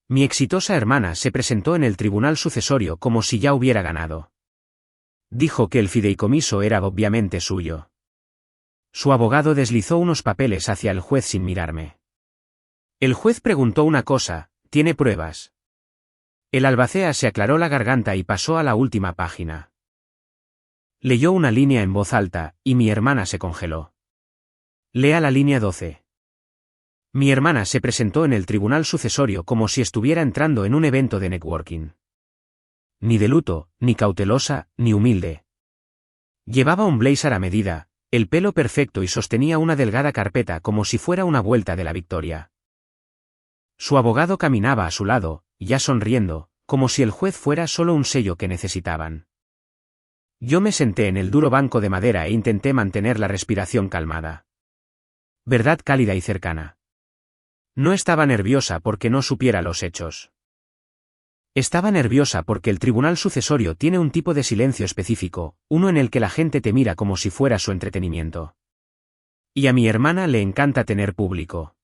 Mi exitosa hermana se presentó en el tribunal sucesorio como si ya hubiera ganado. Dijo que el fideicomiso era obviamente suyo. Su abogado deslizó unos papeles hacia el juez sin mirarme. El juez preguntó una cosa: ¿tiene pruebas? El albacea se aclaró la garganta y pasó a la última página. Leyó una línea en voz alta, y mi hermana se congeló. Lea la línea 12. Mi hermana se presentó en el tribunal sucesorio como si estuviera entrando en un evento de networking. Ni de luto, ni cautelosa, ni humilde. Llevaba un blazer a medida, el pelo perfecto y sostenía una delgada carpeta como si fuera una vuelta de la victoria. Su abogado caminaba a su lado, ya sonriendo, como si el juez fuera solo un sello que necesitaban. Yo me senté en el duro banco de madera e intenté mantener la respiración calmada. Verdad cálida y cercana. No estaba nerviosa porque no supiera los hechos. Estaba nerviosa porque el tribunal sucesorio tiene un tipo de silencio específico, uno en el que la gente te mira como si fuera su entretenimiento. Y a mi hermana le encanta tener público.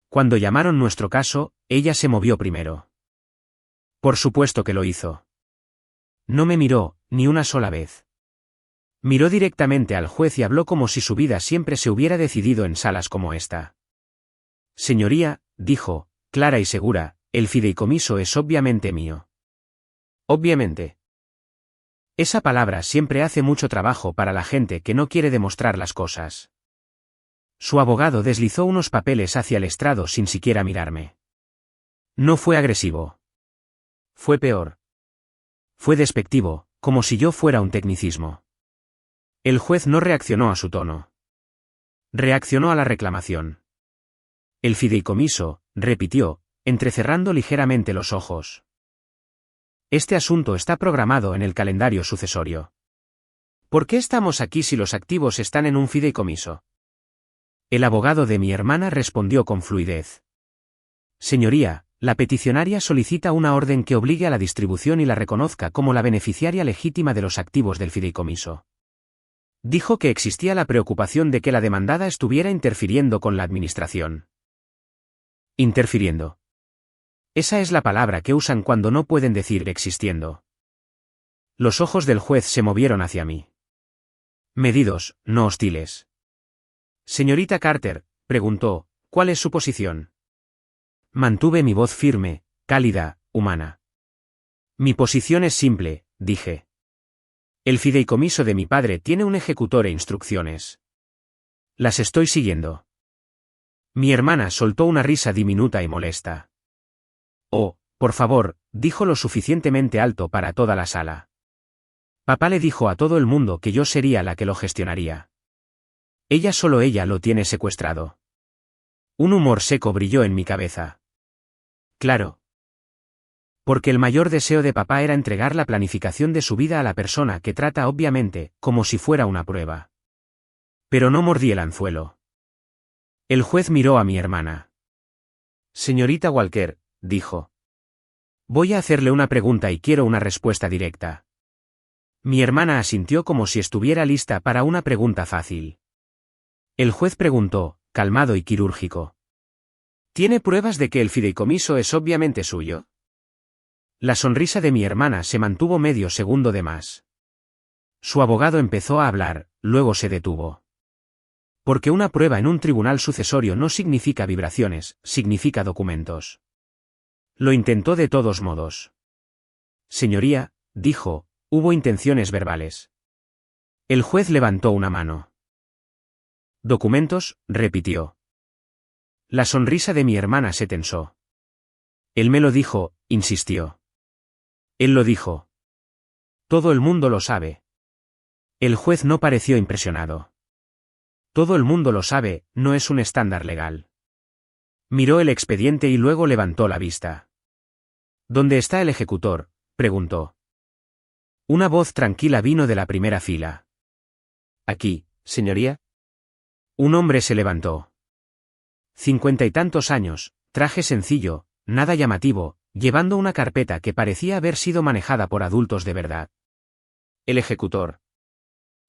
Cuando llamaron nuestro caso, ella se movió primero. Por supuesto que lo hizo. No me miró, ni una sola vez. Miró directamente al juez y habló como si su vida siempre se hubiera decidido en salas como esta. Señoría, dijo, clara y segura, el fideicomiso es obviamente mío. Obviamente. Esa palabra siempre hace mucho trabajo para la gente que no quiere demostrar las cosas. Su abogado deslizó unos papeles hacia el estrado sin siquiera mirarme. No fue agresivo. Fue peor. Fue despectivo, como si yo fuera un tecnicismo. El juez no reaccionó a su tono. Reaccionó a la reclamación. El fideicomiso, repitió, entrecerrando ligeramente los ojos. Este asunto está programado en el calendario sucesorio. ¿Por qué estamos aquí si los activos están en un fideicomiso? El abogado de mi hermana respondió con fluidez. Señoría, la peticionaria solicita una orden que obligue a la distribución y la reconozca como la beneficiaria legítima de los activos del fideicomiso. Dijo que existía la preocupación de que la demandada estuviera interfiriendo con la administración. Interfiriendo. Esa es la palabra que usan cuando no pueden decir existiendo. Los ojos del juez se movieron hacia mí. Medidos, no hostiles. Señorita Carter, preguntó, ¿cuál es su posición? Mantuve mi voz firme, cálida, humana. Mi posición es simple, dije. El fideicomiso de mi padre tiene un ejecutor e instrucciones. Las estoy siguiendo. Mi hermana soltó una risa diminuta y molesta. Oh, por favor, dijo lo suficientemente alto para toda la sala. Papá le dijo a todo el mundo que yo sería la que lo gestionaría. Solo ella lo tiene secuestrado. Un humor seco brilló en mi cabeza. Claro. Porque el mayor deseo de papá era entregar la planificación de su vida a la persona que trata obviamente, como si fuera una prueba. Pero no mordí el anzuelo. El juez miró a mi hermana. Señorita Walker, dijo. Voy a hacerle una pregunta y quiero una respuesta directa. Mi hermana asintió como si estuviera lista para una pregunta fácil. El juez preguntó, calmado y quirúrgico. ¿Tiene pruebas de que el fideicomiso es obviamente suyo? La sonrisa de mi hermana se mantuvo medio segundo de más. Su abogado empezó a hablar, luego se detuvo. Porque una prueba en un tribunal sucesorio no significa vibraciones, significa documentos. Lo intentó de todos modos. Señoría, dijo, hubo intenciones verbales. El juez levantó una mano. ¿Documentos?, repitió. La sonrisa de mi hermana se tensó. Él me lo dijo, insistió. Él lo dijo. Todo el mundo lo sabe. El juez no pareció impresionado. Todo el mundo lo sabe, no es un estándar legal. Miró el expediente y luego levantó la vista. ¿Dónde está el ejecutor?, preguntó. Una voz tranquila vino de la primera fila. Aquí, señoría. Un hombre se levantó. 50 y tantos años, traje sencillo, nada llamativo, llevando una carpeta que parecía haber sido manejada por adultos de verdad. El ejecutor.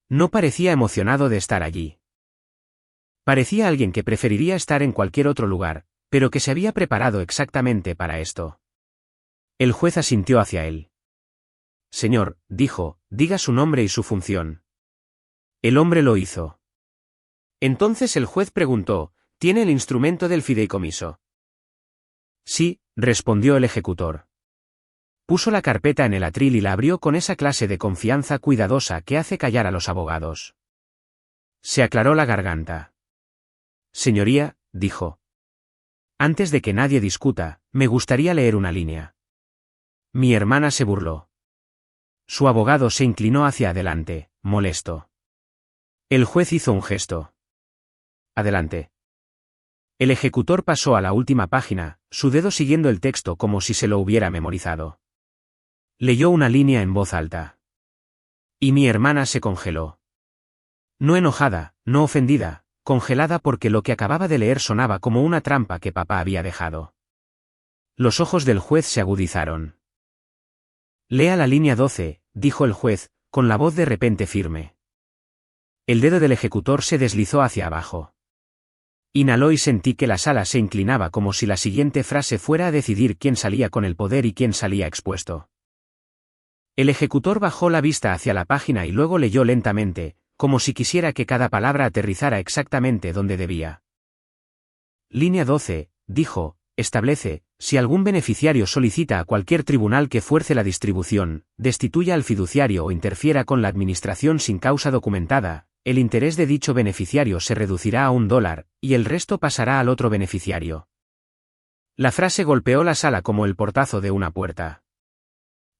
No parecía emocionado de estar allí. Parecía alguien que preferiría estar en cualquier otro lugar, pero que se había preparado exactamente para esto. El juez asintió hacia él. Señor, dijo, diga su nombre y su función. El hombre lo hizo. Entonces el juez preguntó, ¿tiene el instrumento del fideicomiso? Sí, respondió el ejecutor. Puso la carpeta en el atril y la abrió con esa clase de confianza cuidadosa que hace callar a los abogados. Se aclaró la garganta. Señoría, dijo. Antes de que nadie discuta, me gustaría leer una línea. Mi hermana se burló. Su abogado se inclinó hacia adelante, molesto. El juez hizo un gesto. Adelante. El ejecutor pasó a la última página, su dedo siguiendo el texto como si se lo hubiera memorizado. Leyó una línea en voz alta. Y mi hermana se congeló. No enojada, no ofendida, congelada porque lo que acababa de leer sonaba como una trampa que papá había dejado. Los ojos del juez se agudizaron. Lea la línea 12, dijo el juez, con la voz de repente firme. El dedo del ejecutor se deslizó hacia abajo. Inhaló y sentí que la sala se inclinaba como si la siguiente frase fuera a decidir quién salía con el poder y quién salía expuesto. El ejecutor bajó la vista hacia la página y luego leyó lentamente, como si quisiera que cada palabra aterrizara exactamente donde debía. Línea 12, dijo, establece, si algún beneficiario solicita a cualquier tribunal que fuerce la distribución, destituya al fiduciario o interfiera con la administración sin causa documentada, el interés de dicho beneficiario se reducirá a $1, y el resto pasará al otro beneficiario. La frase golpeó la sala como el portazo de una puerta.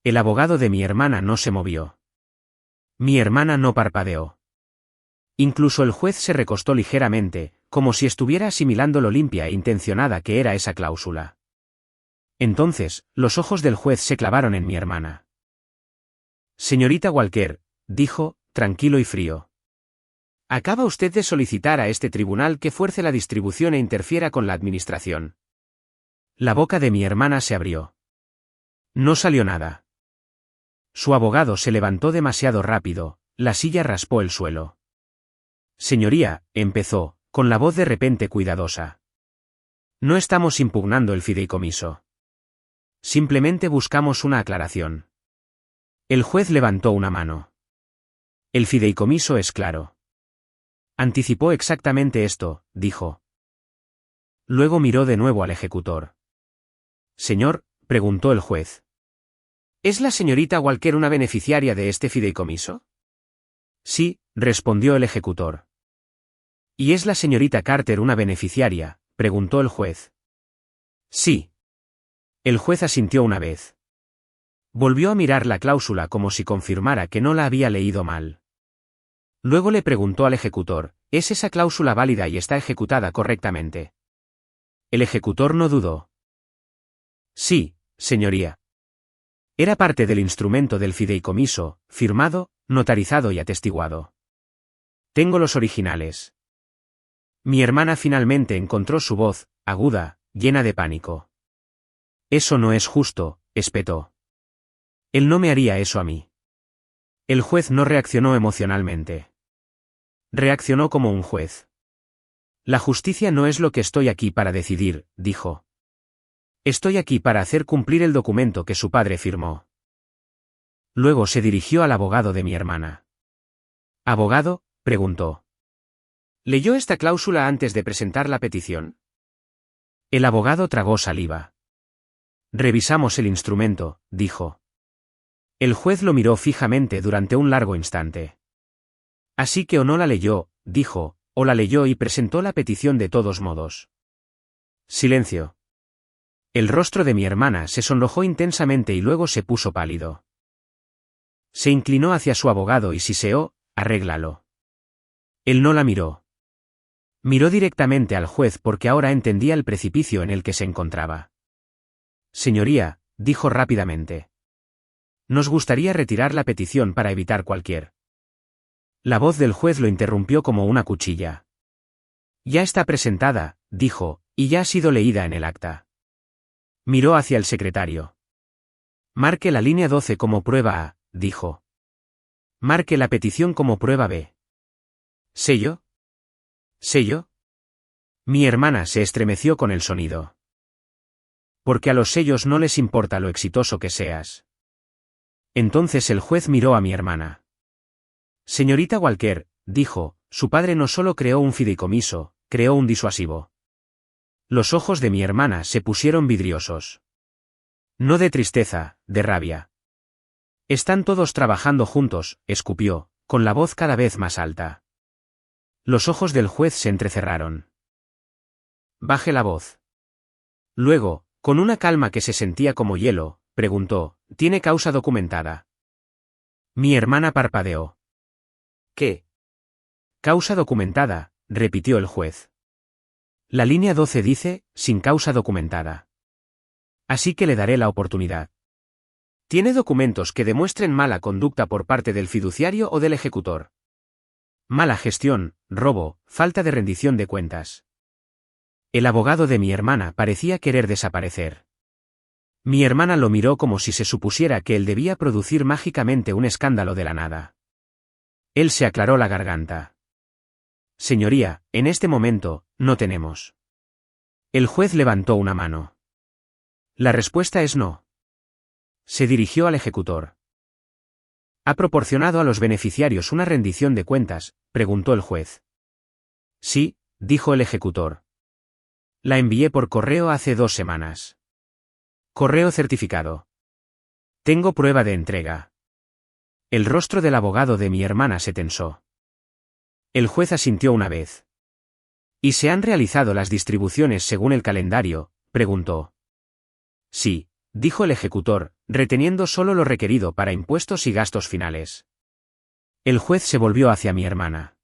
El abogado de mi hermana no se movió. Mi hermana no parpadeó. Incluso el juez se recostó ligeramente, como si estuviera asimilando lo limpia e intencionada que era esa cláusula. Entonces, los ojos del juez se clavaron en mi hermana. Señorita Walker, dijo, tranquilo y frío. Acaba usted de solicitar a este tribunal que fuerce la distribución e interfiera con la administración. La boca de mi hermana se abrió. No salió nada. Su abogado se levantó demasiado rápido, la silla raspó el suelo. Señoría, empezó, con la voz de repente cuidadosa. No estamos impugnando el fideicomiso. Simplemente buscamos una aclaración. El juez levantó una mano. El fideicomiso es claro. Anticipó exactamente esto, dijo. Luego miró de nuevo al ejecutor. Señor, preguntó el juez. ¿Es la señorita Walker una beneficiaria de este fideicomiso? Sí, respondió el ejecutor. ¿Y es la señorita Carter una beneficiaria?, preguntó el juez. Sí. El juez asintió una vez. Volvió a mirar la cláusula como si confirmara que no la había leído mal. Luego le preguntó al ejecutor, ¿es esa cláusula válida y está ejecutada correctamente? El ejecutor no dudó. Sí, señoría. Era parte del instrumento del fideicomiso, firmado, notarizado y atestiguado. Tengo los originales. Mi hermana finalmente encontró su voz, aguda, llena de pánico. Eso no es justo, espetó. Él no me haría eso a mí. El juez no reaccionó emocionalmente. Reaccionó como un juez. La justicia no es lo que estoy aquí para decidir, dijo. Estoy aquí para hacer cumplir el documento que su padre firmó. Luego se dirigió al abogado de mi hermana. ¿Abogado?, preguntó. ¿Leyó esta cláusula antes de presentar la petición? El abogado tragó saliva. Revisamos el instrumento, dijo. El juez lo miró fijamente durante un largo instante. Así que o no la leyó, dijo, o la leyó y presentó la petición de todos modos. Silencio. El rostro de mi hermana se sonrojó intensamente y luego se puso pálido. Se inclinó hacia su abogado y siseó, arréglalo. Él no la miró. Miró directamente al juez porque ahora entendía el precipicio en el que se encontraba. Señoría, dijo rápidamente. Nos gustaría retirar la petición para evitar cualquier. La voz del juez lo interrumpió como una cuchilla. Ya está presentada, dijo, y ya ha sido leída en el acta. Miró hacia el secretario. Marque la línea 12 como prueba A, dijo. Marque la petición como prueba B. ¿Sello? ¿Sello? Mi hermana se estremeció con el sonido. Porque a los sellos no les importa lo exitoso que seas. Entonces el juez miró a mi hermana. Señorita Walker, dijo, su padre no solo creó un fideicomiso, creó un disuasivo. Los ojos de mi hermana se pusieron vidriosos. No de tristeza, de rabia. Están todos trabajando juntos, escupió, con la voz cada vez más alta. Los ojos del juez se entrecerraron. Baje la voz. Luego, con una calma que se sentía como hielo, preguntó, ¿tiene causa documentada? Mi hermana parpadeó. ¿Qué? Causa documentada, repitió el juez. La línea 12 dice, sin causa documentada. Así que le daré la oportunidad. ¿Tiene documentos que demuestren mala conducta por parte del fiduciario o del ejecutor? Mala gestión, robo, falta de rendición de cuentas. El abogado de mi hermana parecía querer desaparecer. Mi hermana lo miró como si se supusiera que él debía producir mágicamente un escándalo de la nada. Él se aclaró la garganta. Señoría, en este momento, no tenemos. El juez levantó una mano. La respuesta es no. Se dirigió al ejecutor. ¿Ha proporcionado a los beneficiarios una rendición de cuentas?, preguntó el juez. Sí, dijo el ejecutor. La envié por correo hace 2 semanas. Correo certificado. Tengo prueba de entrega. El rostro del abogado de mi hermana se tensó. El juez asintió una vez. ¿Y se han realizado las distribuciones según el calendario?, preguntó. Sí, dijo el ejecutor, reteniendo solo lo requerido para impuestos y gastos finales. El juez se volvió hacia mi hermana.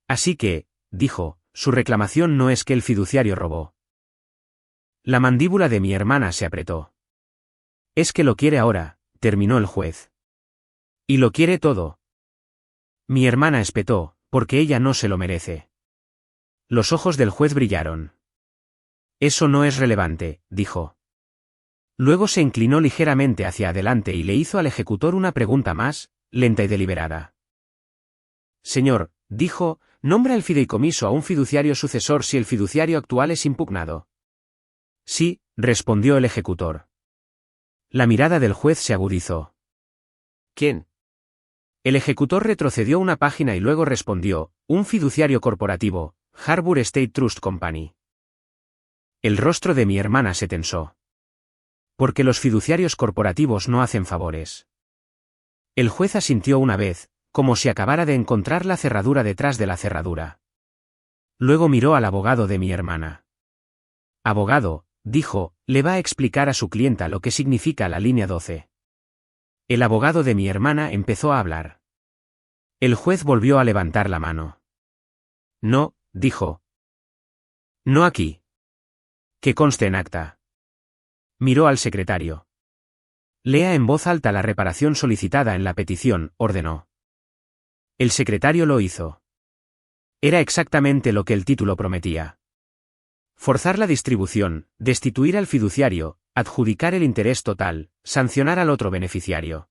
Así que, dijo, su reclamación no es que el fiduciario robó. La mandíbula de mi hermana se apretó. Es que lo quiere ahora, terminó el juez. Y lo quiere todo. Mi hermana espetó, porque ella no se lo merece. Los ojos del juez brillaron. Eso no es relevante, dijo. Luego se inclinó ligeramente hacia adelante y le hizo al ejecutor una pregunta más, lenta y deliberada. Señor, dijo, ¿nombra el fideicomiso a un fiduciario sucesor si el fiduciario actual es impugnado? Sí, respondió el ejecutor. La mirada del juez se agudizó. ¿Quién? El ejecutor retrocedió una página y luego respondió, un fiduciario corporativo, Harbour State Trust Company. El rostro de mi hermana se tensó. Porque los fiduciarios corporativos no hacen favores. El juez asintió una vez, como si acabara de encontrar la cerradura detrás de la cerradura. Luego miró al abogado de mi hermana. Abogado, dijo, le va a explicar a su clienta lo que significa la línea 12. El abogado de mi hermana empezó a hablar. El juez volvió a levantar la mano. No, dijo. No aquí. Que conste en acta. Miró al secretario. Lea en voz alta la reparación solicitada en la petición, ordenó. El secretario lo hizo. Era exactamente lo que el título prometía. Forzar la distribución, destituir al fiduciario, adjudicar el interés total, sancionar al otro beneficiario.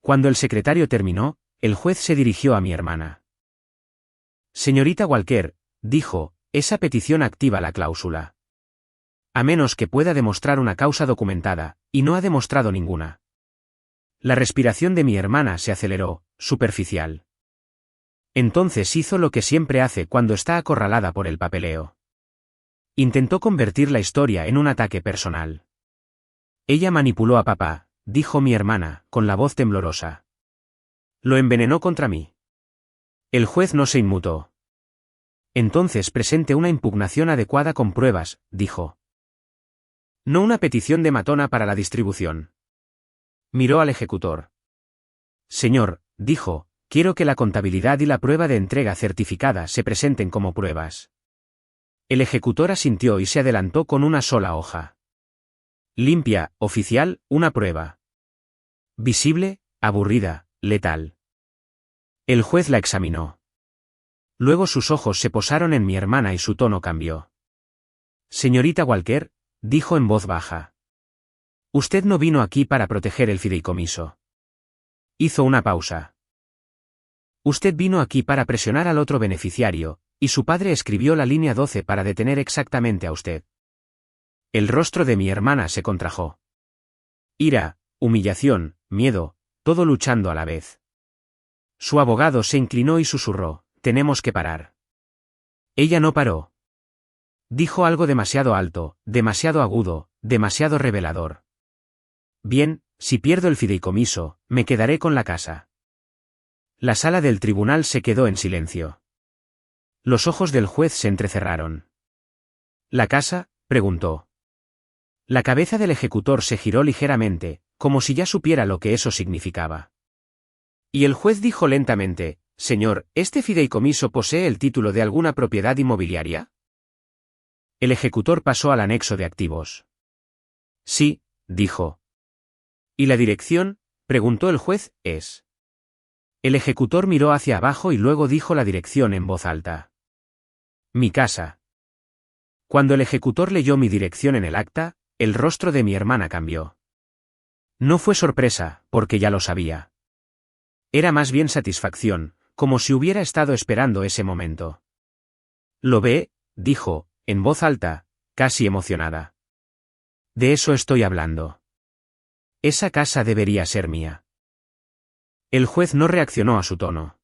Cuando el secretario terminó, el juez se dirigió a mi hermana. Señorita Walker, dijo, esa petición activa la cláusula. A menos que pueda demostrar una causa documentada, y no ha demostrado ninguna. La respiración de mi hermana se aceleró, superficial. Entonces hizo lo que siempre hace cuando está acorralada por el papeleo. Intentó convertir la historia en un ataque personal. Ella manipuló a papá, dijo mi hermana, con la voz temblorosa. Lo envenenó contra mí. El juez no se inmutó. Entonces presente una impugnación adecuada con pruebas, dijo. No una petición de matona para la distribución. Miró al ejecutor. Señor, dijo, quiero que la contabilidad y la prueba de entrega certificada se presenten como pruebas. El ejecutor asintió y se adelantó con una sola hoja. Limpia, oficial, una prueba. Visible, aburrida, letal. El juez la examinó. Luego sus ojos se posaron en mi hermana y su tono cambió. Señorita Walker, dijo en voz baja. Usted no vino aquí para proteger el fideicomiso. Hizo una pausa. Usted vino aquí para presionar al otro beneficiario, y su padre escribió la línea 12 para detener exactamente a usted. El rostro de mi hermana se contrajo. Ira, humillación, miedo, todo luchando a la vez. Su abogado se inclinó y susurró, tenemos que parar. Ella no paró. Dijo algo demasiado alto, demasiado agudo, demasiado revelador. Bien, si pierdo el fideicomiso, me quedaré con la casa. La sala del tribunal se quedó en silencio. Los ojos del juez se entrecerraron. ¿La casa?, preguntó. La cabeza del ejecutor se giró ligeramente, como si ya supiera lo que eso significaba. Y el juez dijo lentamente, «Señor, ¿este fideicomiso posee el título de alguna propiedad inmobiliaria?» El ejecutor pasó al anexo de activos. «Sí», dijo. «¿Y la dirección?», preguntó el juez, «es». El ejecutor miró hacia abajo y luego dijo la dirección en voz alta. «Mi casa». Cuando el ejecutor leyó mi dirección en el acta, el rostro de mi hermana cambió. No fue sorpresa, porque ya lo sabía. Era más bien satisfacción, como si hubiera estado esperando ese momento. «¿Lo ve?», dijo, en voz alta, casi emocionada. «De eso estoy hablando. Esa casa debería ser mía». El juez no reaccionó a su tono.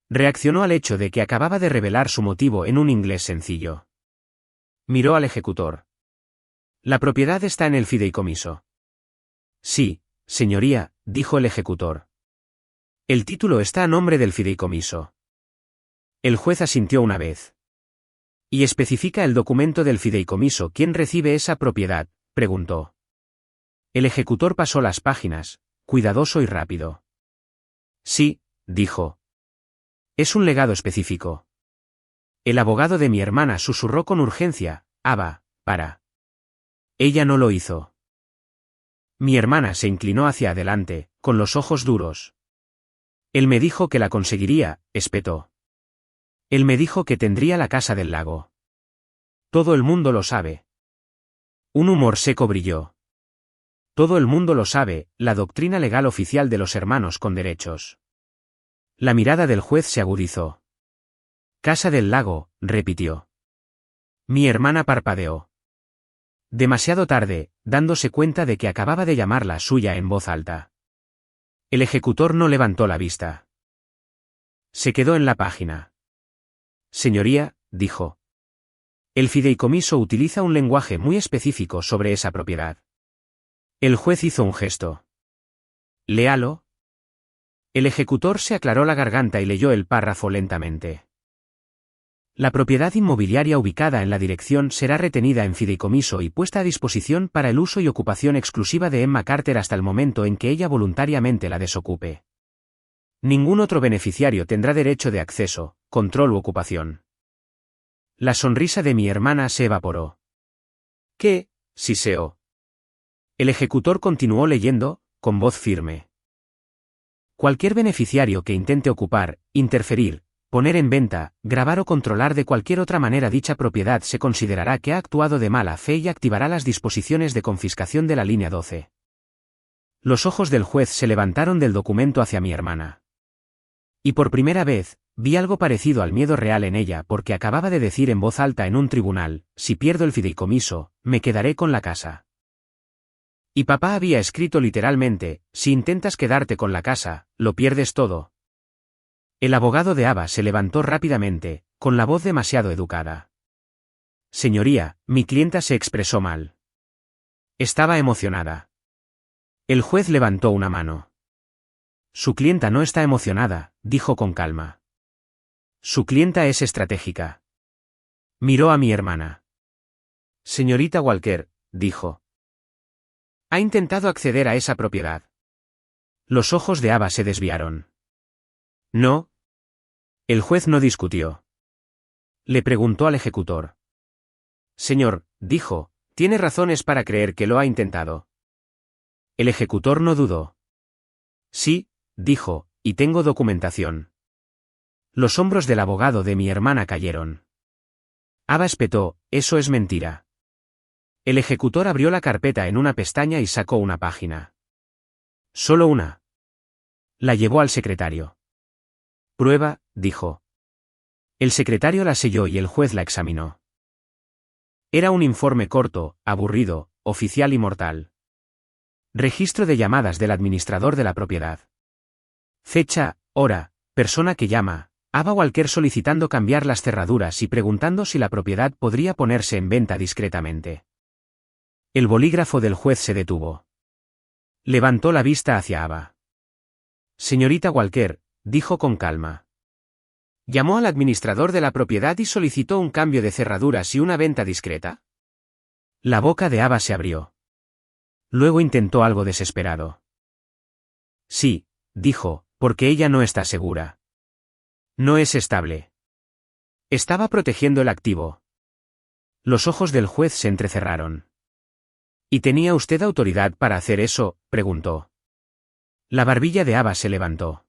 Reaccionó al hecho de que acababa de revelar su motivo en un inglés sencillo. Miró al ejecutor. «La propiedad está en el fideicomiso». «Sí, señoría», dijo el ejecutor. «El título está a nombre del fideicomiso». El juez asintió una vez. «¿Y especifica el documento del fideicomiso quién recibe esa propiedad?», preguntó. El ejecutor pasó las páginas, cuidadoso y rápido. «Sí», dijo. «Es un legado específico». El abogado de mi hermana susurró con urgencia, «Ava, para». Ella no lo hizo. Mi hermana se inclinó hacia adelante, con los ojos duros. «Él me dijo que la conseguiría», espetó. «Él me dijo que tendría la casa del lago. Todo el mundo lo sabe». Un humor seco brilló. «Todo el mundo lo sabe, la doctrina legal oficial de los hermanos con derechos». La mirada del juez se agudizó. «Casa del lago», repitió. Mi hermana parpadeó. Demasiado tarde, dándose cuenta de que acababa de llamarla suya en voz alta. El ejecutor no levantó la vista. Se quedó en la página. «Señoría», dijo. «El fideicomiso utiliza un lenguaje muy específico sobre esa propiedad». El juez hizo un gesto. «Léalo». El ejecutor se aclaró la garganta y leyó el párrafo lentamente. «La propiedad inmobiliaria ubicada en la dirección será retenida en fideicomiso y puesta a disposición para el uso y ocupación exclusiva de Emma Carter hasta el momento en que ella voluntariamente la desocupe. Ningún otro beneficiario tendrá derecho de acceso, control u ocupación». La sonrisa de mi hermana se evaporó. «¿Qué?», siseó. El ejecutor continuó leyendo, con voz firme. «Cualquier beneficiario que intente ocupar, interferir, poner en venta, gravar o controlar de cualquier otra manera dicha propiedad se considerará que ha actuado de mala fe y activará las disposiciones de confiscación de la línea 12». Los ojos del juez se levantaron del documento hacia mi hermana. Y por primera vez, vi algo parecido al miedo real en ella porque acababa de decir en voz alta en un tribunal, «Si pierdo el fideicomiso, me quedaré con la casa». Y papá había escrito literalmente, «Si intentas quedarte con la casa, lo pierdes todo». El abogado de Ava se levantó rápidamente, con la voz demasiado educada. «Señoría, mi clienta se expresó mal. Estaba emocionada». El juez levantó una mano. «Su clienta no está emocionada», dijo con calma. «Su clienta es estratégica». Miró a mi hermana. «Señorita Walker», dijo. «Ha intentado acceder a esa propiedad». Los ojos de Ava se desviaron. «No». El juez no discutió. Le preguntó al ejecutor. «Señor», dijo, «¿tiene razones para creer que lo ha intentado?» El ejecutor no dudó. «Sí», dijo, «y tengo documentación». Los hombros del abogado de mi hermana cayeron. Ava espetó, «Eso es mentira». El ejecutor abrió la carpeta en una pestaña y sacó una página. «Solo una». La llevó al secretario. «Prueba», dijo. El secretario la selló y el juez la examinó. Era un informe corto, aburrido, oficial y mortal. Registro de llamadas del administrador de la propiedad. Fecha, hora, persona que llama, Ava Walker solicitando cambiar las cerraduras y preguntando si la propiedad podría ponerse en venta discretamente. El bolígrafo del juez se detuvo. Levantó la vista hacia Ava. Señorita Walker, dijo con calma. ¿Llamó al administrador de la propiedad y solicitó un cambio de cerraduras y una venta discreta? La boca de Ava se abrió. Luego intentó algo desesperado. Sí, dijo, porque ella no está segura. No es estable. Estaba protegiendo el activo. Los ojos del juez se entrecerraron. ¿Y tenía usted autoridad para hacer eso?, preguntó. La barbilla de Ava se levantó.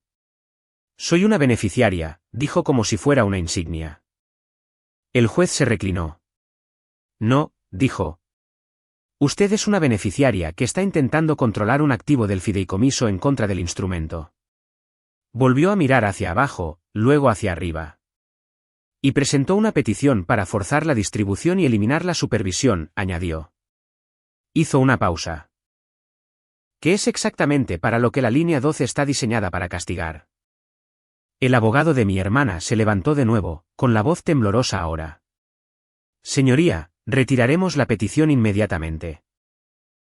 Soy una beneficiaria, dijo como si fuera una insignia. El juez se reclinó. No, dijo. Usted es una beneficiaria que está intentando controlar un activo del fideicomiso en contra del instrumento. Volvió a mirar hacia abajo, luego hacia arriba. Y presentó una petición para forzar la distribución y eliminar la supervisión, añadió. Hizo una pausa. ¿Qué es exactamente para lo que la línea 12 está diseñada para castigar? El abogado de mi hermana se levantó de nuevo, con la voz temblorosa ahora. Señoría, retiraremos la petición inmediatamente.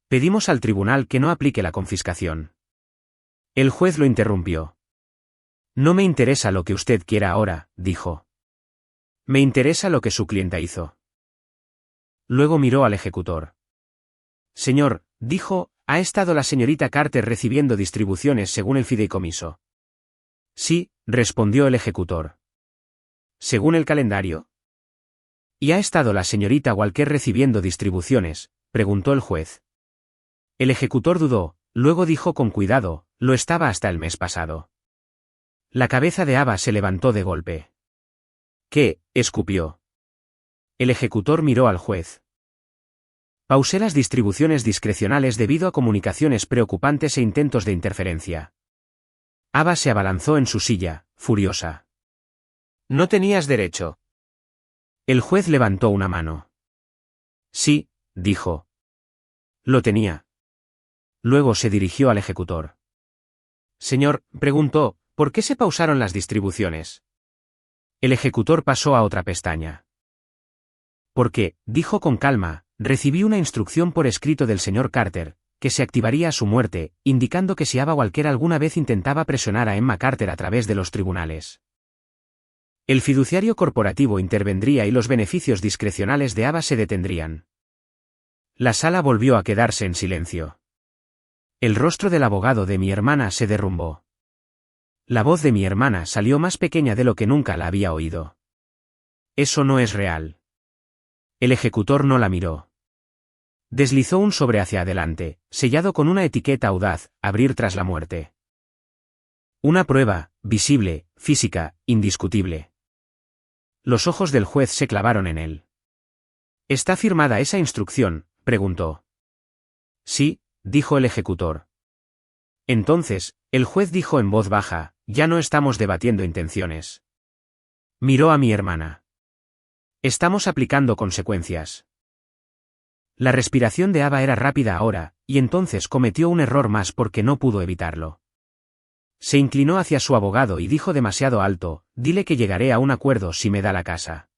Pedimos al tribunal que no aplique la confiscación. El juez lo interrumpió. No me interesa lo que usted quiera ahora, dijo. Me interesa lo que su clienta hizo. Luego miró al ejecutor. Señor, dijo, ¿ha estado la señorita Carter recibiendo distribuciones según el fideicomiso? Sí, respondió el ejecutor. ¿Según el calendario? ¿Y ha estado la señorita Walker recibiendo distribuciones?, preguntó el juez. El ejecutor dudó, luego dijo con cuidado, lo estaba hasta el mes pasado. La cabeza de Ava se levantó de golpe. ¿Qué?, escupió. El ejecutor miró al juez. Pausé las distribuciones discrecionales debido a comunicaciones preocupantes e intentos de interferencia. Ava se abalanzó en su silla, furiosa. No tenías derecho. El juez levantó una mano. Sí, dijo. Lo tenía. Luego se dirigió al ejecutor. Señor, preguntó, ¿por qué se pausaron las distribuciones? El ejecutor pasó a otra pestaña. Porque, dijo con calma, recibí una instrucción por escrito del señor Carter, que se activaría a su muerte, indicando que si Ava Walker alguna vez intentaba presionar a Emma Carter a través de los tribunales, el fiduciario corporativo intervendría y los beneficios discrecionales de Ava se detendrían. La sala volvió a quedarse en silencio. El rostro del abogado de mi hermana se derrumbó. La voz de mi hermana salió más pequeña de lo que nunca la había oído. Eso no es real. El ejecutor no la miró. Deslizó un sobre hacia adelante, sellado con una etiqueta audaz, abrir tras la muerte. Una prueba, visible, física, indiscutible. Los ojos del juez se clavaron en él. ¿Está firmada esa instrucción?, preguntó. Sí, dijo el ejecutor. Entonces, el juez dijo en voz baja, ya no estamos debatiendo intenciones. Miró a mi hermana. Estamos aplicando consecuencias. La respiración de Ava era rápida ahora, y entonces cometió un error más porque no pudo evitarlo. Se inclinó hacia su abogado y dijo demasiado alto, dile que llegaré a un acuerdo si me da la casa.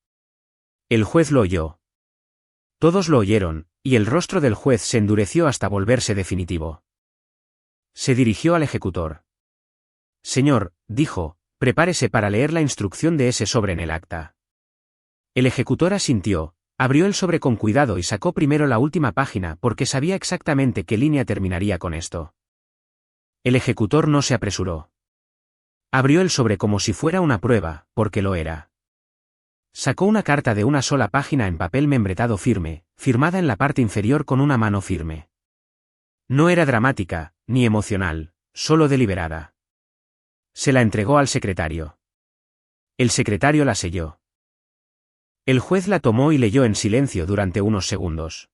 El juez lo oyó. Todos lo oyeron, y el rostro del juez se endureció hasta volverse definitivo. Se dirigió al ejecutor. Señor, dijo, prepárese para leer la instrucción de ese sobre en el acta. El ejecutor asintió, abrió el sobre con cuidado y sacó primero la última página porque sabía exactamente qué línea terminaría con esto. El ejecutor no se apresuró. Abrió el sobre como si fuera una prueba, porque lo era. Sacó una carta de una sola página en papel membretado firme, firmada en la parte inferior con una mano firme. No era dramática, ni emocional, solo deliberada. Se la entregó al secretario. El secretario la selló. El juez la tomó y leyó en silencio durante unos segundos.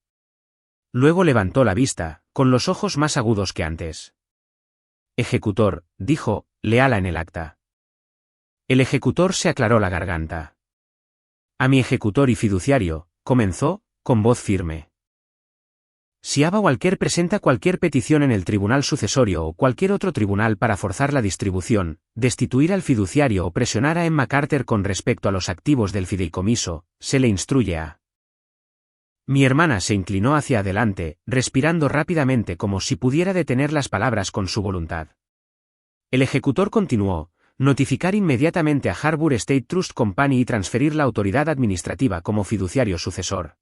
Luego levantó la vista, con los ojos más agudos que antes. Ejecutor, dijo, léala en el acta. El ejecutor se aclaró la garganta. A mi ejecutor y fiduciario, comenzó, con voz firme. Si Ava Walker presenta cualquier petición en el tribunal sucesorio o cualquier otro tribunal para forzar la distribución, destituir al fiduciario o presionar a Emma Carter con respecto a los activos del fideicomiso, se le instruye a... Mi hermana se inclinó hacia adelante, respirando rápidamente como si pudiera detener las palabras con su voluntad. El ejecutor continuó, notificar inmediatamente a Harbour State Trust Company y transferir la autoridad administrativa como fiduciario sucesor.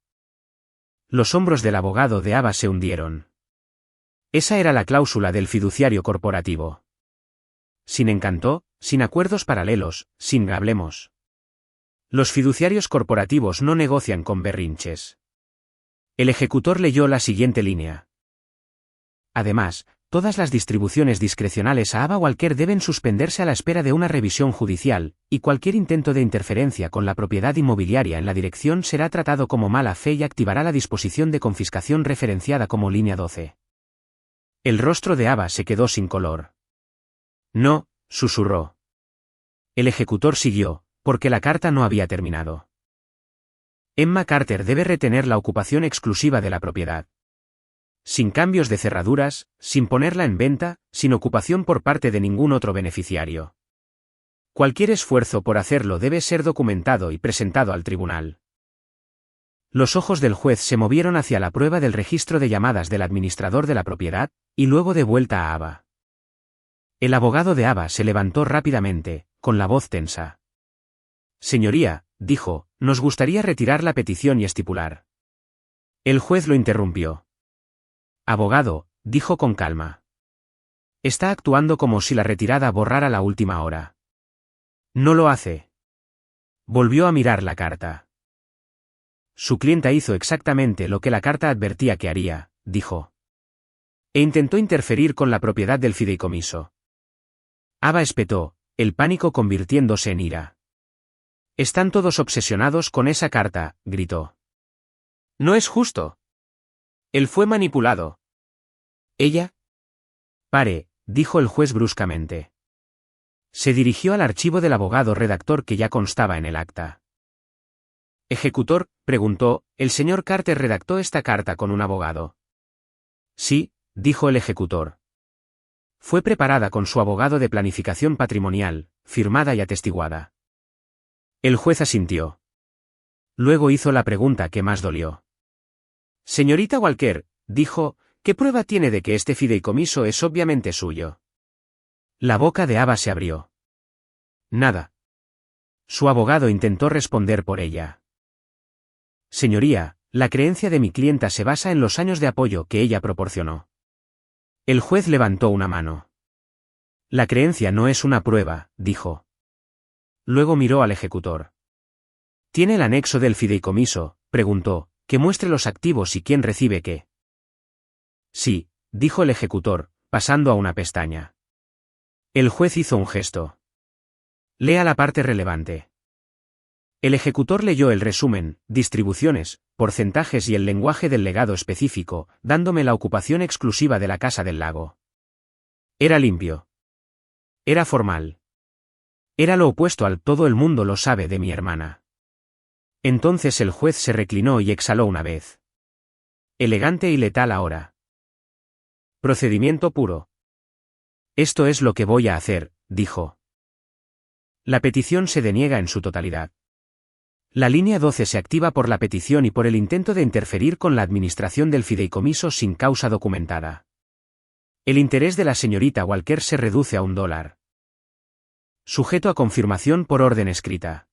Los hombros del abogado de Ava se hundieron. Esa era la cláusula del fiduciario corporativo. Sin encanto, sin acuerdos paralelos, sin hablemos. Los fiduciarios corporativos no negocian con berrinches. El ejecutor leyó la siguiente línea. Además, todas las distribuciones discrecionales a Ava Walker deben suspenderse a la espera de una revisión judicial, y cualquier intento de interferencia con la propiedad inmobiliaria en la dirección será tratado como mala fe y activará la disposición de confiscación referenciada como línea 12. El rostro de Ava se quedó sin color. No, susurró. El ejecutor siguió, porque la carta no había terminado. Emma Carter debe retener la ocupación exclusiva de la propiedad. Sin cambios de cerraduras, sin ponerla en venta, sin ocupación por parte de ningún otro beneficiario. Cualquier esfuerzo por hacerlo debe ser documentado y presentado al tribunal. Los ojos del juez se movieron hacia la prueba del registro de llamadas del administrador de la propiedad, y luego de vuelta a Ava. El abogado de Ava se levantó rápidamente, con la voz tensa. Señoría, dijo, nos gustaría retirar la petición y estipular. El juez lo interrumpió. Abogado, dijo con calma. Está actuando como si la retirada borrara la última hora. No lo hace. Volvió a mirar la carta. Su clienta hizo exactamente lo que la carta advertía que haría, dijo. E intentó interferir con la propiedad del fideicomiso. Ava espetó, el pánico convirtiéndose en ira. Están todos obsesionados con esa carta, gritó. No es justo. Él fue manipulado. ¿Ella? Pare, dijo el juez bruscamente. Se dirigió al archivo del abogado redactor que ya constaba en el acta. Ejecutor, preguntó, ¿el señor Carter redactó esta carta con un abogado? Sí, dijo el ejecutor. Fue preparada con su abogado de planificación patrimonial, firmada y atestiguada. El juez asintió. Luego hizo la pregunta que más dolió. Señorita Walker, dijo, ¿qué prueba tiene de que este fideicomiso es obviamente suyo? La boca de Ava se abrió. Nada. Su abogado intentó responder por ella. Señoría, la creencia de mi clienta se basa en los años de apoyo que ella proporcionó. El juez levantó una mano. La creencia no es una prueba, dijo. Luego miró al ejecutor. ¿Tiene el anexo del fideicomiso?, preguntó, que muestre los activos y quién recibe qué. Sí, dijo el ejecutor, pasando a una pestaña. El juez hizo un gesto. Lea la parte relevante. El ejecutor leyó el resumen, distribuciones, porcentajes y el lenguaje del legado específico, dándome la ocupación exclusiva de la Casa del Lago. Era limpio. Era formal. Era lo opuesto al todo el mundo lo sabe de mi hermana. Entonces el juez se reclinó y exhaló una vez. Elegante y letal ahora. Procedimiento puro. Esto es lo que voy a hacer, dijo. La petición se deniega en su totalidad. La línea 12 se activa por la petición y por el intento de interferir con la administración del fideicomiso sin causa documentada. El interés de la señorita Walker se reduce a $1. Sujeto a confirmación por orden escrita.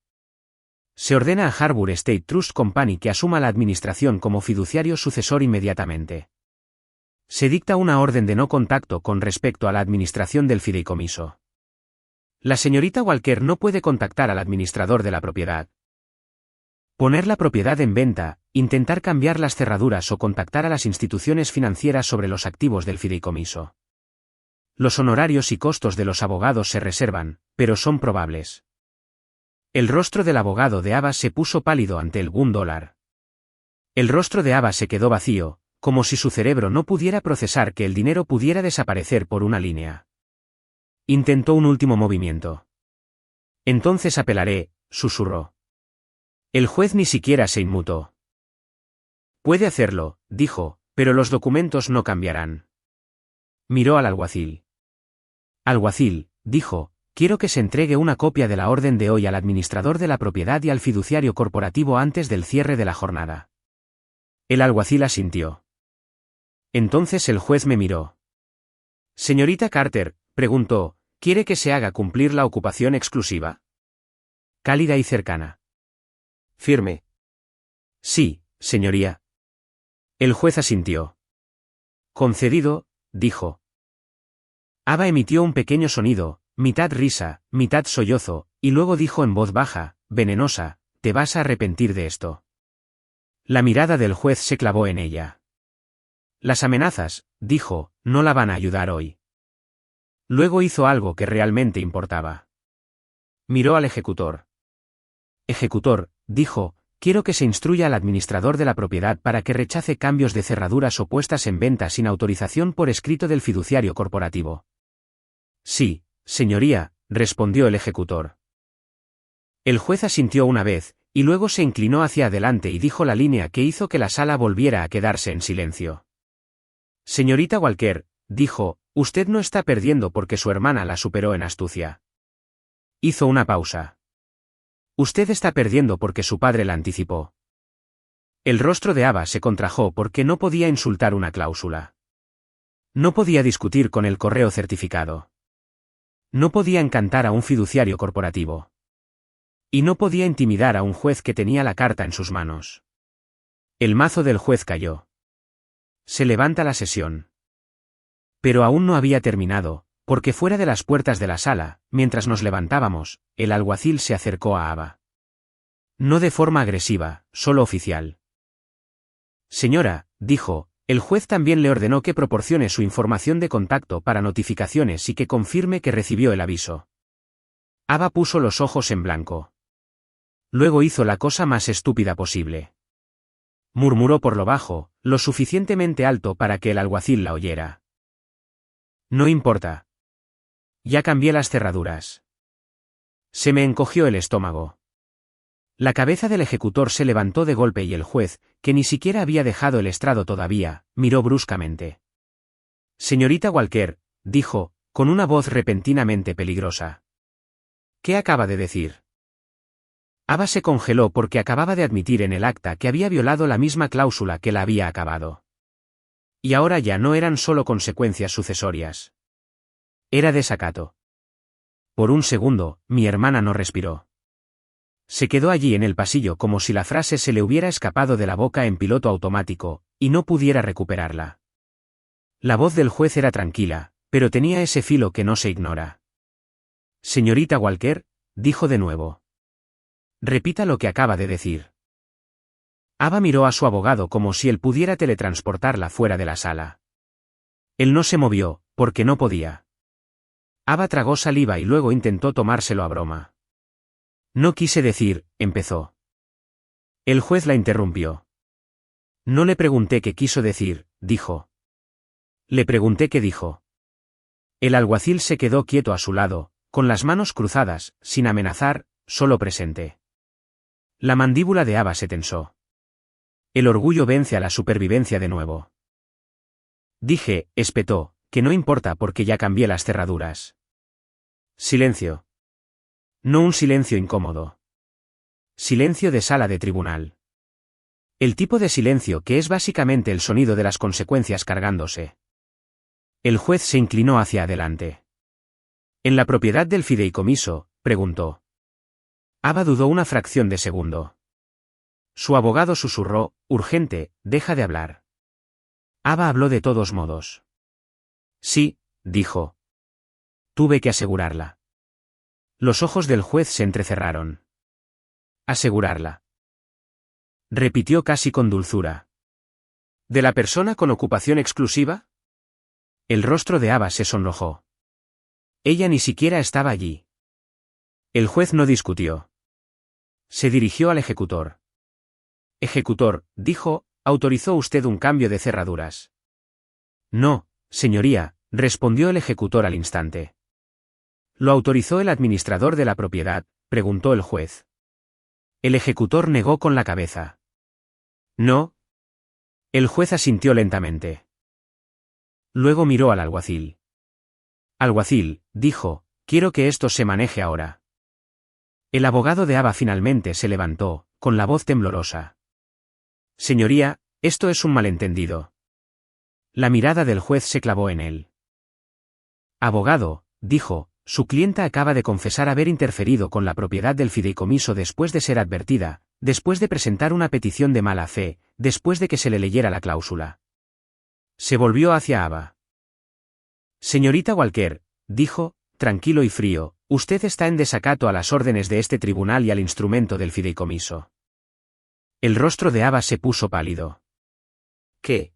Se ordena a Harbour State Trust Company que asuma la administración como fiduciario sucesor inmediatamente. Se dicta una orden de no contacto con respecto a la administración del fideicomiso. La señorita Walker no puede contactar al administrador de la propiedad. Poner la propiedad en venta, intentar cambiar las cerraduras o contactar a las instituciones financieras sobre los activos del fideicomiso. Los honorarios y costos de los abogados se reservan, pero son probables. El rostro del abogado de Ava se puso pálido ante el $1. El rostro de Ava se quedó vacío, como si su cerebro no pudiera procesar que el dinero pudiera desaparecer por una línea. Intentó un último movimiento. Entonces apelaré, susurró. El juez ni siquiera se inmutó. Puede hacerlo, dijo, pero los documentos no cambiarán. Miró al alguacil. Alguacil, dijo, quiero que se entregue una copia de la orden de hoy al administrador de la propiedad y al fiduciario corporativo antes del cierre de la jornada. El alguacil asintió. Entonces el juez me miró. Señorita Carter, preguntó, ¿quiere que se haga cumplir la ocupación exclusiva? Cálida y cercana. Firme. Sí, señoría. El juez asintió. Concedido, dijo. Ava emitió un pequeño sonido, mitad risa, mitad sollozo, y luego dijo en voz baja, venenosa, te vas a arrepentir de esto. La mirada del juez se clavó en ella. Las amenazas, dijo, no la van a ayudar hoy. Luego hizo algo que realmente importaba. Miró al ejecutor. Ejecutor, dijo, quiero que se instruya al administrador de la propiedad para que rechace cambios de cerraduras o puestas en venta sin autorización por escrito del fiduciario corporativo. Sí, señoría, respondió el ejecutor. El juez asintió una vez, y luego se inclinó hacia adelante y dijo la línea que hizo que la sala volviera a quedarse en silencio. Señorita Walker, dijo, usted no está perdiendo porque su hermana la superó en astucia. Hizo una pausa. Usted está perdiendo porque su padre la anticipó. El rostro de Ava se contrajo porque no podía insultar una cláusula. No podía discutir con el correo certificado. No podía encantar a un fiduciario corporativo. Y no podía intimidar a un juez que tenía la carta en sus manos. El mazo del juez cayó. Se levanta la sesión. Pero aún no había terminado, porque fuera de las puertas de la sala, mientras nos levantábamos, el alguacil se acercó a Ava. No de forma agresiva, solo oficial. Señora, dijo, el juez también le ordenó que proporcione su información de contacto para notificaciones y que confirme que recibió el aviso. Ava puso los ojos en blanco. Luego hizo la cosa más estúpida posible. Murmuró por lo bajo, lo suficientemente alto para que el alguacil la oyera. No importa. Ya cambié las cerraduras. Se me encogió el estómago. La cabeza del ejecutor se levantó de golpe y el juez, que ni siquiera había dejado el estrado todavía, miró bruscamente. Señorita Walker, dijo, con una voz repentinamente peligrosa. ¿Qué acaba de decir? Ava se congeló porque acababa de admitir en el acta que había violado la misma cláusula que la había acabado. Y ahora ya no eran solo consecuencias sucesorias. Era desacato. Por un segundo, mi hermana no respiró. Se quedó allí en el pasillo como si la frase se le hubiera escapado de la boca en piloto automático, y no pudiera recuperarla. La voz del juez era tranquila, pero tenía ese filo que no se ignora. Señorita Walker, dijo de nuevo. Repita lo que acaba de decir. Ava miró a su abogado como si él pudiera teletransportarla fuera de la sala. Él no se movió, porque no podía. Ava tragó saliva y luego intentó tomárselo a broma. No quise decir, empezó. El juez la interrumpió. No le pregunté qué quiso decir, dijo. Le pregunté qué dijo. El alguacil se quedó quieto a su lado, con las manos cruzadas, sin amenazar, solo presente. La mandíbula de Ava se tensó. El orgullo vence a la supervivencia de nuevo. Dije, espetó, que no importa porque ya cambié las cerraduras. Silencio. No un silencio incómodo. Silencio de sala de tribunal. El tipo de silencio que es básicamente el sonido de las consecuencias cargándose. El juez se inclinó hacia adelante. ¿En la propiedad del fideicomiso?, preguntó. Ava dudó una fracción de segundo. Su abogado susurró, urgente, deja de hablar. Ava habló de todos modos. Sí, dijo. Tuve que asegurarla. Los ojos del juez se entrecerraron. Asegurarla. Repitió casi con dulzura. ¿De la persona con ocupación exclusiva? El rostro de Ava se sonrojó. Ella ni siquiera estaba allí. El juez no discutió. Se dirigió al ejecutor. Ejecutor, dijo, ¿autorizó usted un cambio de cerraduras? No, señoría, respondió el ejecutor al instante. ¿Lo autorizó el administrador de la propiedad?, preguntó el juez. El ejecutor negó con la cabeza. No. El juez asintió lentamente. Luego miró al alguacil. Alguacil, dijo, quiero que esto se maneje ahora. El abogado de Ava finalmente se levantó, con la voz temblorosa. Señoría, esto es un malentendido. La mirada del juez se clavó en él. Abogado, dijo, su clienta acaba de confesar haber interferido con la propiedad del fideicomiso después de ser advertida, después de presentar una petición de mala fe, después de que se le leyera la cláusula. Se volvió hacia Ava. Señorita Walker, dijo, tranquilo y frío, usted está en desacato a las órdenes de este tribunal y al instrumento del fideicomiso. El rostro de Ava se puso pálido. ¿Qué?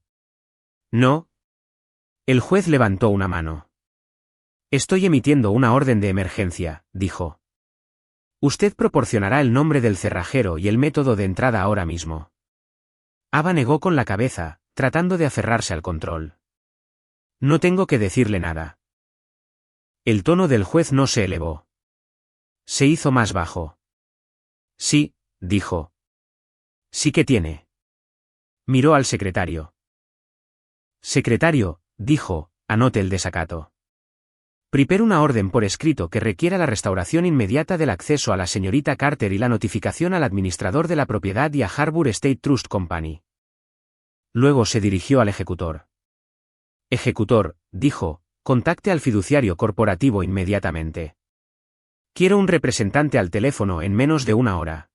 No. El juez levantó una mano. Estoy emitiendo una orden de emergencia, dijo. Usted proporcionará el nombre del cerrajero y el método de entrada ahora mismo. Ava negó con la cabeza, tratando de aferrarse al control. No tengo que decirle nada. El tono del juez no se elevó. Se hizo más bajo. Sí, dijo. Sí que tiene. Miró al secretario. Secretario, dijo, anote el desacato. Prepare una orden por escrito que requiera la restauración inmediata del acceso a la señorita Carter y la notificación al administrador de la propiedad y a Harbour State Trust Company. Luego se dirigió al ejecutor. Ejecutor, dijo, contacte al fiduciario corporativo inmediatamente. Quiero un representante al teléfono en menos de una hora.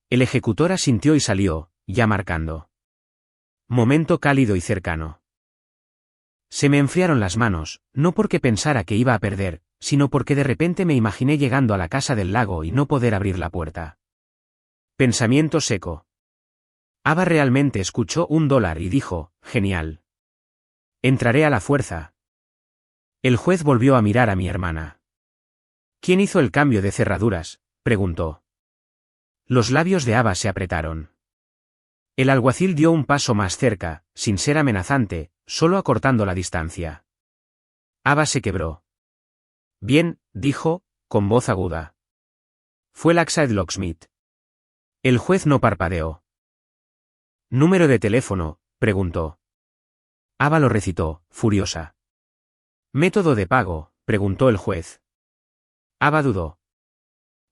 El ejecutor asintió y salió, ya marcando. Momento cálido y cercano. Se me enfriaron las manos, no porque pensara que iba a perder, sino porque de repente me imaginé llegando a la casa del lago y no poder abrir la puerta. Pensamiento seco. Ava realmente escuchó $1 y dijo, genial. Entraré a la fuerza. El juez volvió a mirar a mi hermana. ¿Quién hizo el cambio de cerraduras?, preguntó. Los labios de Ava se apretaron. El alguacil dio un paso más cerca, sin ser amenazante, solo acortando la distancia. Ava se quebró. Bien, dijo, con voz aguda. Fue Lakshad Locksmith. El juez no parpadeó. ¿Número de teléfono?, preguntó. Ava lo recitó, furiosa. ¿Método de pago?, preguntó el juez. Ava dudó.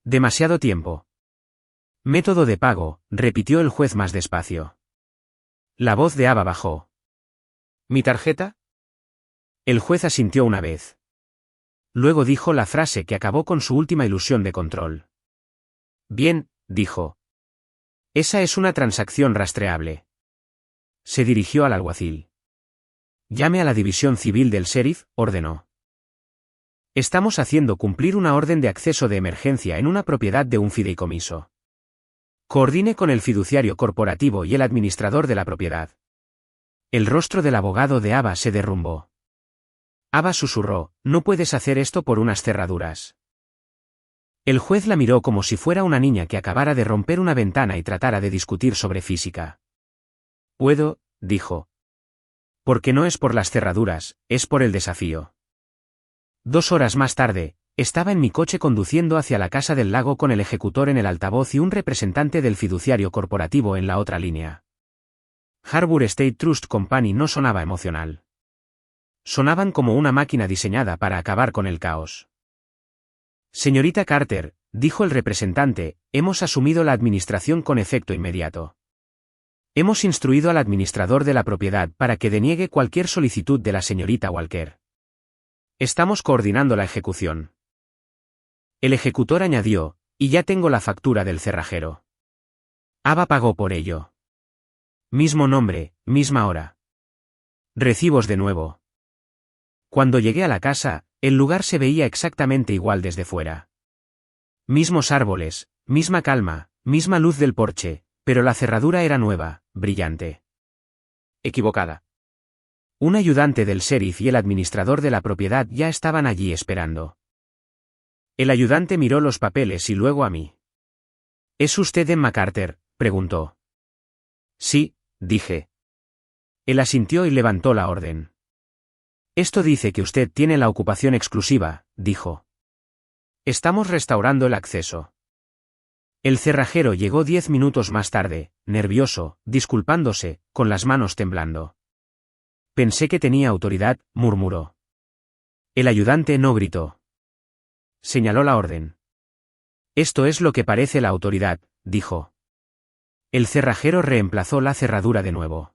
Demasiado tiempo. Método de pago, repitió el juez más despacio. La voz de Ava bajó. ¿Mi tarjeta? El juez asintió una vez. Luego dijo la frase que acabó con su última ilusión de control. Bien, dijo. Esa es una transacción rastreable. Se dirigió al alguacil. Llame a la división civil del sheriff, ordenó. Estamos haciendo cumplir una orden de acceso de emergencia en una propiedad de un fideicomiso. Coordine con el fiduciario corporativo y el administrador de la propiedad. El rostro del abogado de Ava se derrumbó. Ava susurró, no puedes hacer esto por unas cerraduras. El juez la miró como si fuera una niña que acabara de romper una ventana y tratara de discutir sobre física. Puedo, dijo. Porque no es por las cerraduras, es por el desafío. 2 horas más tarde, estaba en mi coche conduciendo hacia la casa del lago con el ejecutor en el altavoz y un representante del fiduciario corporativo en la otra línea. Harbour State Trust Company no sonaba emocional. Sonaban como una máquina diseñada para acabar con el caos. Señorita Carter, dijo el representante, hemos asumido la administración con efecto inmediato. Hemos instruido al administrador de la propiedad para que deniegue cualquier solicitud de la señorita Walker. Estamos coordinando la ejecución. El ejecutor añadió, y ya tengo la factura del cerrajero. Ava pagó por ello. Mismo nombre, misma hora. Recibos de nuevo. Cuando llegué a la casa, el lugar se veía exactamente igual desde fuera. Mismos árboles, misma calma, misma luz del porche, pero la cerradura era nueva, brillante. Equivocada. Un ayudante del sheriff y el administrador de la propiedad ya estaban allí esperando. El ayudante miró los papeles y luego a mí. ¿Es usted Emma Carter?, preguntó. Sí, dije. Él asintió y levantó la orden. Esto dice que usted tiene la ocupación exclusiva, dijo. Estamos restaurando el acceso. El cerrajero llegó 10 minutos más tarde, nervioso, disculpándose, con las manos temblando. Pensé que tenía autoridad, murmuró. El ayudante no gritó. Señaló la orden. Esto es lo que parece la autoridad, dijo. El cerrajero reemplazó la cerradura de nuevo.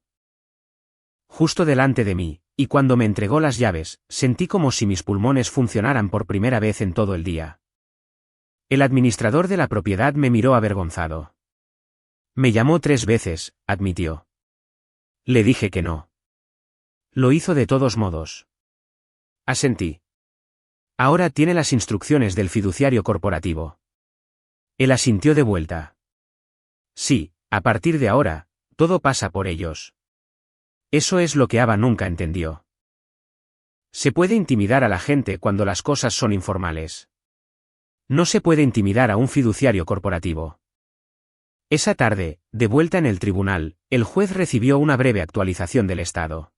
Justo delante de mí, y cuando me entregó las llaves, sentí como si mis pulmones funcionaran por primera vez en todo el día. El administrador de la propiedad me miró avergonzado. Me llamó 3 veces, admitió. Le dije que no. Lo hizo de todos modos. Asentí. Ahora tiene las instrucciones del fiduciario corporativo. Él asintió de vuelta. Sí, a partir de ahora, todo pasa por ellos. Eso es lo que Ava nunca entendió. Se puede intimidar a la gente cuando las cosas son informales. No se puede intimidar a un fiduciario corporativo. Esa tarde, de vuelta en el tribunal, el juez recibió una breve actualización del estado.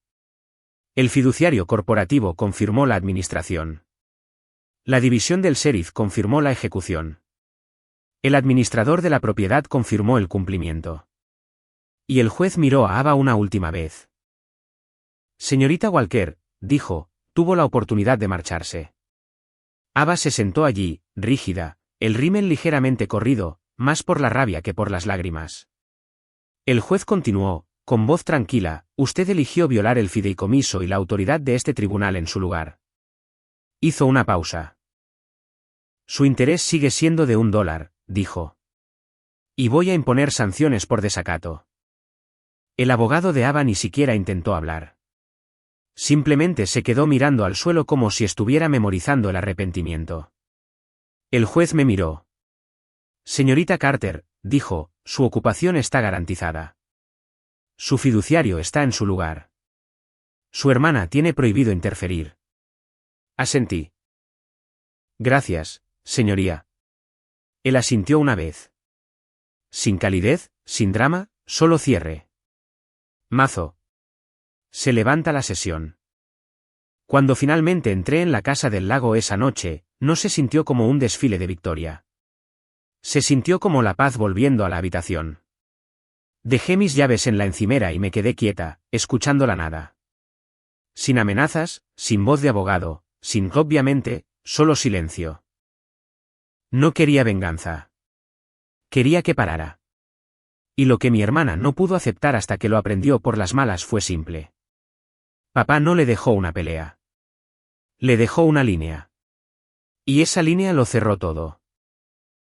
El fiduciario corporativo confirmó la administración. La división del sheriff confirmó la ejecución. El administrador de la propiedad confirmó el cumplimiento. Y el juez miró a Ava una última vez. Señorita Walker, dijo, tuvo la oportunidad de marcharse. Ava se sentó allí, rígida, el rímel ligeramente corrido, más por la rabia que por las lágrimas. El juez continuó, con voz tranquila, usted eligió violar el fideicomiso y la autoridad de este tribunal en su lugar. Hizo una pausa. Su interés sigue siendo de $1, dijo. Y voy a imponer sanciones por desacato. El abogado de Ava ni siquiera intentó hablar. Simplemente se quedó mirando al suelo como si estuviera memorizando el arrepentimiento. El juez me miró. Señorita Carter, dijo, su ocupación está garantizada. Su fiduciario está en su lugar. Su hermana tiene prohibido interferir. Asentí. Gracias, señoría. Él asintió una vez. Sin calidez, sin drama, solo cierre. Mazo. Se levanta la sesión. Cuando finalmente entré en la casa del lago esa noche, no se sintió como un desfile de victoria. Se sintió como la paz volviendo a la habitación. Dejé mis llaves en la encimera y me quedé quieta, escuchando la nada. Sin amenazas, sin voz de abogado, sin obviamente, solo silencio. No quería venganza. Quería que parara. Y lo que mi hermana no pudo aceptar hasta que lo aprendió por las malas fue simple. Papá no le dejó una pelea. Le dejó una línea. Y esa línea lo cerró todo.